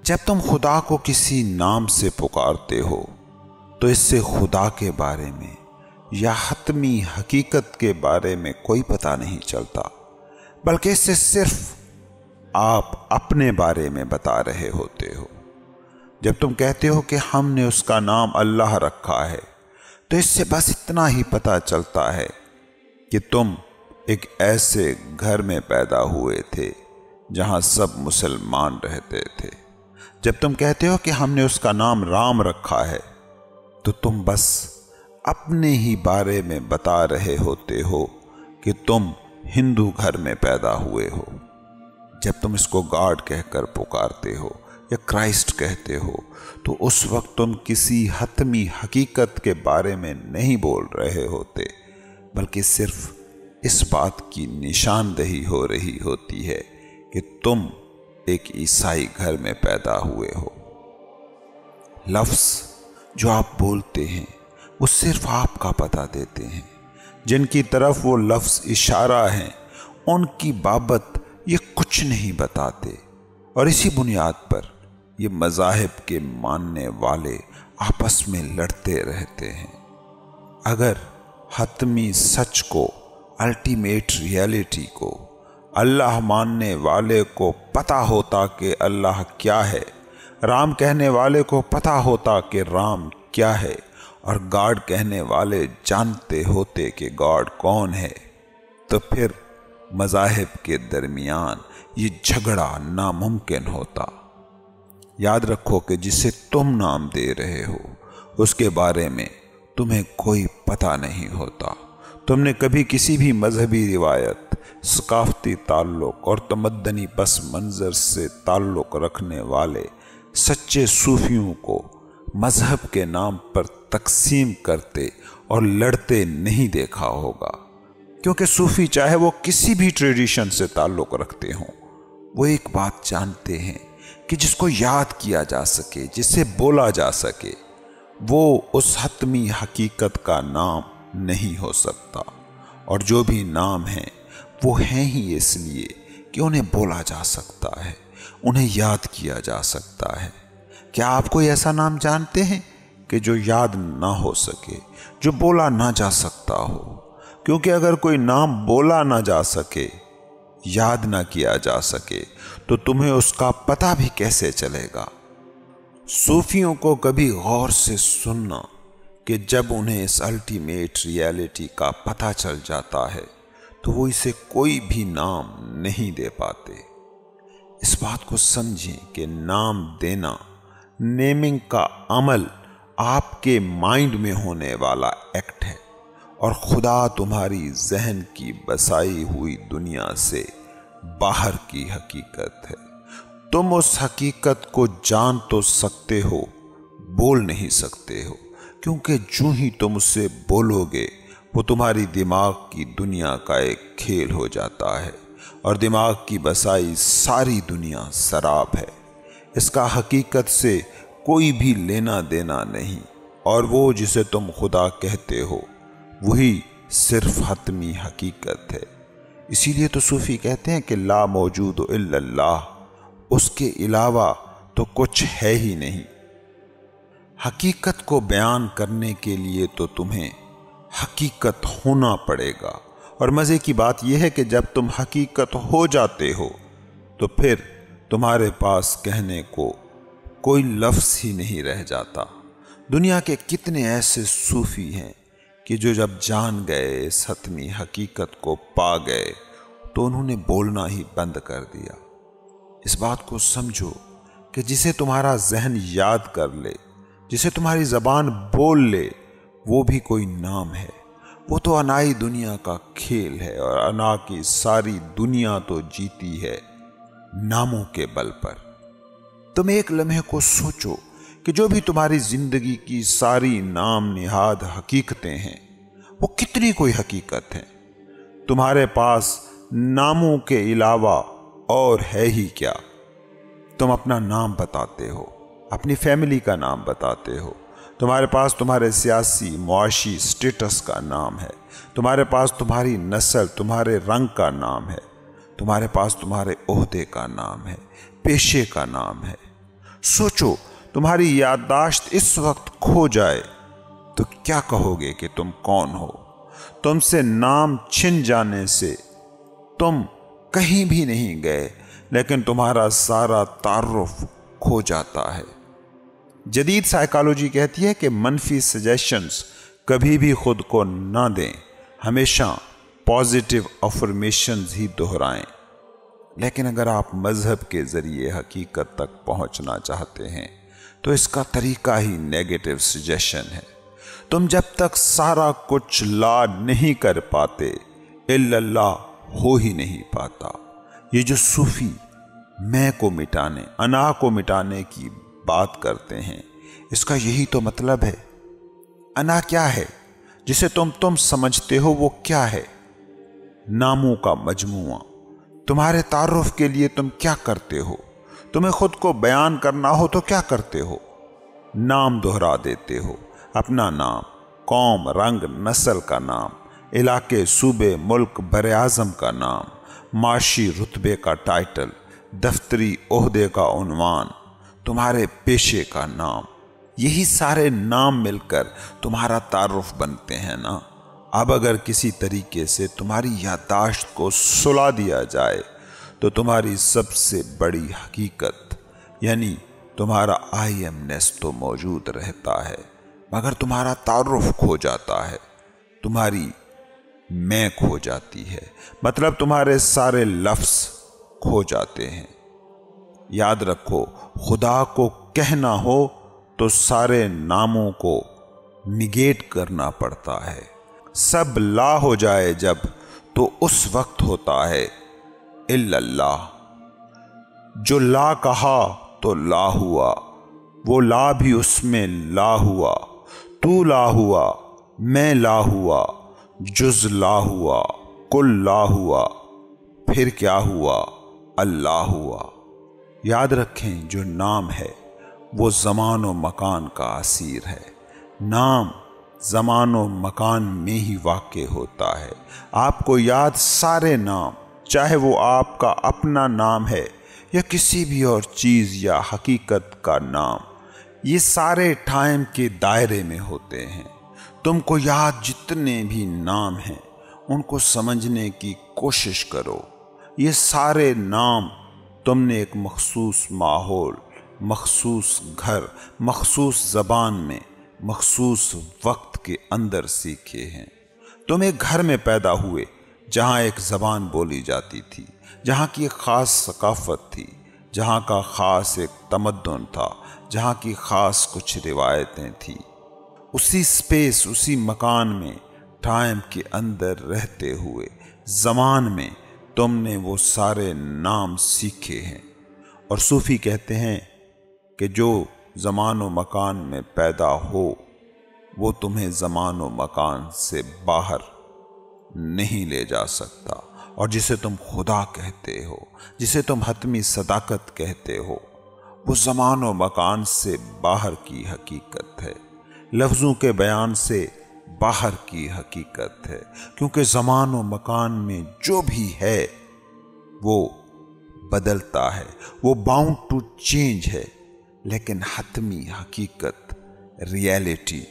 جب تم خدا کو کسی نام سے پکارتے ہو تو اس سے خدا کے بارے میں یا حتمی حقیقت کے بارے میں کوئی پتہ نہیں چلتا، بلکہ اس سے صرف آپ اپنے بارے میں بتا رہے ہوتے ہو۔ جب تم کہتے ہو کہ ہم نے اس کا نام اللہ رکھا ہے تو اس سے بس اتنا ہی پتہ چلتا ہے کہ تم ایک ایسے گھر میں پیدا ہوئے تھے جہاں سب مسلمان رہتے تھے۔ جب تم کہتے ہو کہ ہم نے اس کا نام رام رکھا ہے تو تم بس اپنے ہی بارے میں بتا رہے ہوتے ہو کہ تم ہندو گھر میں پیدا ہوئے ہو۔ جب تم اس کو گاڈ کہہ کر پکارتے ہو یا کرائسٹ کہتے ہو تو اس وقت تم کسی حتمی حقیقت کے بارے میں نہیں بول رہے ہوتے، بلکہ صرف اس بات کی نشاندہی ہو رہی ہوتی ہے کہ تم ایک عیسائی گھر میں پیدا ہوئے ہو۔ لفظ جو آپ بولتے ہیں وہ صرف آپ کا پتہ دیتے ہیں، جن کی طرف وہ لفظ اشارہ ہیں ان کی بابت یہ کچھ نہیں بتاتے، اور اسی بنیاد پر یہ مذاہب کے ماننے والے آپس میں لڑتے رہتے ہیں۔ اگر حتمی سچ کو، الٹیمیٹ ریئلٹی کو، اللہ ماننے والے کو پتہ ہوتا کہ اللہ کیا ہے، رام کہنے والے کو پتہ ہوتا کہ رام کیا ہے، اور گاڈ کہنے والے جانتے ہوتے کہ گاڈ کون ہے، تو پھر مذاہب کے درمیان یہ جھگڑا ناممکن ہوتا۔ یاد رکھو کہ جسے تم نام دے رہے ہو اس کے بارے میں تمہیں کوئی پتہ نہیں ہوتا۔ تم نے کبھی کسی بھی مذہبی روایت، ثقافتی تعلق اور تمدنی پس منظر سے تعلق رکھنے والے سچے صوفیوں کو مذہب کے نام پر تقسیم کرتے اور لڑتے نہیں دیکھا ہوگا، کیونکہ صوفی چاہے وہ کسی بھی ٹریڈیشن سے تعلق رکھتے ہوں، وہ ایک بات جانتے ہیں کہ جس کو یاد کیا جا سکے، جسے بولا جا سکے، وہ اس حتمی حقیقت کا نام نہیں ہو سکتا، اور جو بھی نام ہیں وہ ہیں ہی اس لیے کہ انہیں بولا جا سکتا ہے، انہیں یاد کیا جا سکتا ہے۔ کیا آپ کوئی ایسا نام جانتے ہیں کہ جو یاد نہ ہو سکے، جو بولا نہ جا سکتا ہو؟ کیونکہ اگر کوئی نام بولا نہ جا سکے، یاد نہ کیا جا سکے، تو تمہیں اس کا پتہ بھی کیسے چلے گا؟ صوفیوں کو کبھی غور سے سننا کہ جب انہیں اس الٹیمیٹ ریئلٹی کا پتہ چل جاتا ہے تو وہ اسے کوئی بھی نام نہیں دے پاتے۔ اس بات کو سمجھیں کہ نام دینا، نیمنگ کا عمل آپ کے مائنڈ میں ہونے والا ایکٹ ہے، اور خدا تمہاری ذہن کی بسائی ہوئی دنیا سے باہر کی حقیقت ہے۔ تم اس حقیقت کو جان تو سکتے ہو، بول نہیں سکتے ہو، کیونکہ جو ہی تم اسے بولو گے وہ تمہاری دماغ کی دنیا کا ایک کھیل ہو جاتا ہے، اور دماغ کی بسائی ساری دنیا سراب ہے، اس کا حقیقت سے کوئی بھی لینا دینا نہیں، اور وہ جسے تم خدا کہتے ہو وہی صرف حتمی حقیقت ہے۔ اسی لیے تو صوفی کہتے ہیں کہ لا موجود الا اللہ، اس کے علاوہ تو کچھ ہے ہی نہیں۔ حقیقت کو بیان کرنے کے لیے تو تمہیں حقیقت ہونا پڑے گا، اور مزے کی بات یہ ہے کہ جب تم حقیقت ہو جاتے ہو تو پھر تمہارے پاس کہنے کو کوئی لفظ ہی نہیں رہ جاتا۔ دنیا کے کتنے ایسے صوفی ہیں کہ جو جب جان گئے، اس حتمی حقیقت کو پا گئے، تو انہوں نے بولنا ہی بند کر دیا۔ اس بات کو سمجھو کہ جسے تمہارا ذہن یاد کر لے، جسے تمہاری زبان بول لے، وہ بھی کوئی نام ہے۔ وہ تو انائی دنیا کا کھیل ہے، اور انا کی ساری دنیا تو جیتی ہے ناموں کے بل پر۔ تم ایک لمحے کو سوچو کہ جو بھی تمہاری زندگی کی ساری نام نہاد حقیقتیں ہیں وہ کتنی کوئی حقیقت ہیں۔ تمہارے پاس ناموں کے علاوہ اور ہے ہی کیا؟ تم اپنا نام بتاتے ہو، اپنی فیملی کا نام بتاتے ہو، تمہارے پاس تمہارے سیاسی معاشی سٹیٹس کا نام ہے، تمہارے پاس تمہاری نسل، تمہارے رنگ کا نام ہے، تمہارے پاس تمہارے عہدے کا نام ہے، پیشے کا نام ہے۔ सोचो, तुम्हारी याददाश्त इस वक्त खो जाए तो क्या कहोगे कि तुम कौन हो? तुमसे नाम छिन जाने से तुम कहीं भी नहीं गए, लेकिन तुम्हारा सारा तारुफ खो जाता है। जदीद साइकोलॉजी कहती है कि मनफी सजेशंस कभी भी खुद को ना दें, हमेशा पॉजिटिव अफर्मेशंस ही दोहराएं। लेकिन अगर आप मजहब के जरिए हकीकत तक पहुंचना चाहते हैं तो इसका तरीका ही नेगेटिव सजेशन है। तुम जब तक सारा कुछ ला नहीं कर पाते, इल्लल्लाह हो ही नहीं पाता। ये जो सूफी मैं को मिटाने, अना को मिटाने की बात करते हैं, इसका यही तो मतलब है। अना क्या है? जिसे तुम समझते हो वो क्या है? नामों का मजमुआ। तुम्हारे तारुफ के लिए तुम क्या करते हो? तुम्हें खुद को बयान करना हो तो क्या करते हो? नाम दोहरा देते हो, अपना नाम, कौम, रंग, नस्ल का नाम, इलाके, सूबे, मुल्क, बरे आज़म का नाम, माशी रुतबे का टाइटल, दफ्तरी ओहदे का उन्वान, तुम्हारे पेशे का नाम। यही सारे नाम मिलकर तुम्हारा तारुफ बनते हैं ना। अब अगर किसी तरीके से तुम्हारी याददाश्त को सुला दिया जाए तो तुम्हारी सबसे बड़ी हकीकत यानी तुम्हारा आई एमनेस तो मौजूद रहता है, मगर तुम्हारा तारुफ खो जाता है, तुम्हारी मैं खो जाती है। मतलब तुम्हारे सारे लफ्ज खो जाते हैं। याद रखो, खुदा को कहना हो तो सारे नामों को निगेट करना पड़ता है। सब ला हो जाए जब, तो उस वक्त होता है इल्लल्लाह। जो ला कहा तो ला हुआ, वो ला भी उसमें ला हुआ। तू ला हुआ, मैं ला हुआ, जुज ला हुआ, कुल ला हुआ, फिर क्या हुआ? अल्लाह हुआ। याद रखें, जो नाम है वो ज़मान व मकान का असीर है। नाम ज़मान व मकान में ही वाक़े होता है। आपको याद सारे नाम, चाहे वो आपका अपना नाम है या किसी भी और चीज़ या हकीकत का नाम, ये सारे टाइम के दायरे में होते हैं। तुमको याद जितने भी नाम हैं उनको समझने की कोशिश करो। ये सारे नाम तुमने एक मखसूस माहौल, मखसूस घर, मखसूस ज़बान में, मखसूस वक्त के अंदर सीखे हैं। तुम एक घर में पैदा हुए जहाँ एक ज़बान बोली जाती थी, जहाँ की एक ख़ास सकाफ़त थी, जहाँ का ख़ास एक तमद्दुन था, जहाँ की ख़ास कुछ रिवायतें थी। उसी स्पेस, उसी मकान में, टाइम के अंदर रहते हुए ज़मान में तुमने वो सारे नाम सीखे हैं। और सूफ़ी कहते हैं कि जो ज़मान व मकान में पैदा हो वो तुम्हें ज़मान व मकान से बाहर नहीं ले जा सकता। और जिसे तुम खुदा कहते हो, जिसे तुम हतमी सदाकत कहते हो, वो ज़मान व मकान से बाहर की हकीकत है, लफ्ज़ों के बयान से बाहर की हकीकत है। क्योंकि ज़मान व मकान में जो भी है वो बदलता है, वो बाउंड टू चेंज है, लेकिन हतमी हकीकत, रियलिटी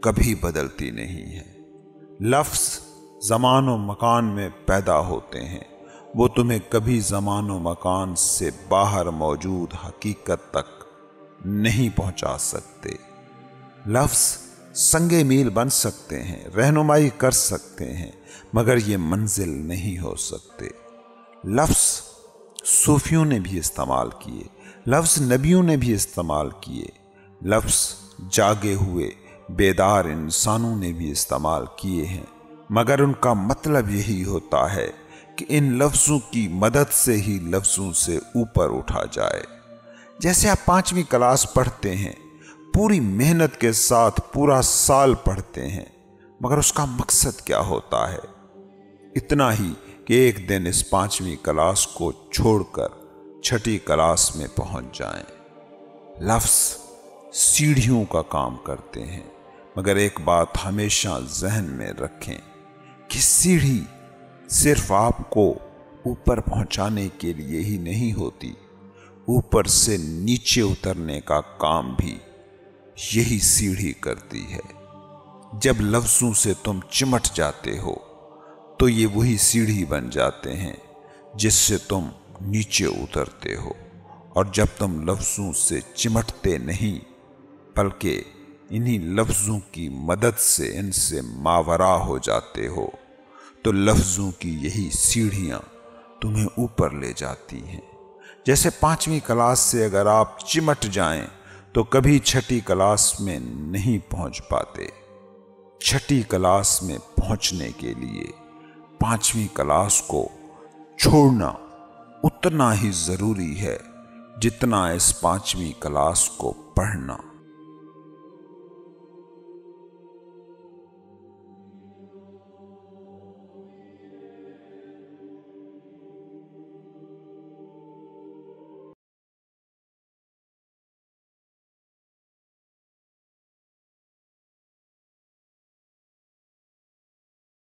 कभी बदलती नहीं है। लफ्ज़ ज़मान व मकान में पैदा होते हैं, वो तुम्हें कभी ज़मान व मकान से बाहर मौजूद हकीकत तक नहीं पहुंचा सकते। लफ्ज़ संगे मील बन सकते हैं, रहनुमाई कर सकते हैं, मगर ये मंजिल नहीं हो सकते। लफ्ज़ सूफियों ने भी इस्तेमाल किए, लफ्ज़ नबियों ने भी इस्तेमाल किए, लफ्ज़ जागे हुए बेदार इंसानों ने भी इस्तेमाल किए हैं, मगर उनका मतलब यही होता है कि इन लफ्ज़ों की मदद से ही लफ्ज़ों से ऊपर उठा जाए। जैसे आप 5वीं क्लास पढ़ते हैं, पूरी मेहनत के साथ पूरा साल पढ़ते हैं, मगर उसका मकसद क्या होता है? इतना ही कि एक दिन इस 5वीं क्लास को छोड़कर 6ठी क्लास में पहुंच जाएं। लफ्ज़ सीढ़ियों का काम करते हैं, मगर एक बात हमेशा जहन में रखें कि सीढ़ी सिर्फ आपको ऊपर पहुंचाने के लिए ही नहीं होती, ऊपर से नीचे उतरने का काम भी यही सीढ़ी करती है। जब लफ्जों से तुम चिमट जाते हो तो ये वही सीढ़ी बन जाते हैं जिससे तुम नीचे उतरते हो, और जब तुम लफ्जों से चिमटते नहीं बल्कि इन्हीं लफ्जों की मदद से इनसे मावरा हो जाते हो, तो लफ्जों की यही सीढ़ियां तुम्हें ऊपर ले जाती हैं। जैसे 5वीं क्लास से अगर आप चिमट जाएं तो कभी 6ठी क्लास में नहीं पहुंच पाते। 6ठी क्लास में पहुंचने के लिए 5वीं क्लास को छोड़ना उतना ही जरूरी है जितना इस 5वीं क्लास को पढ़ना।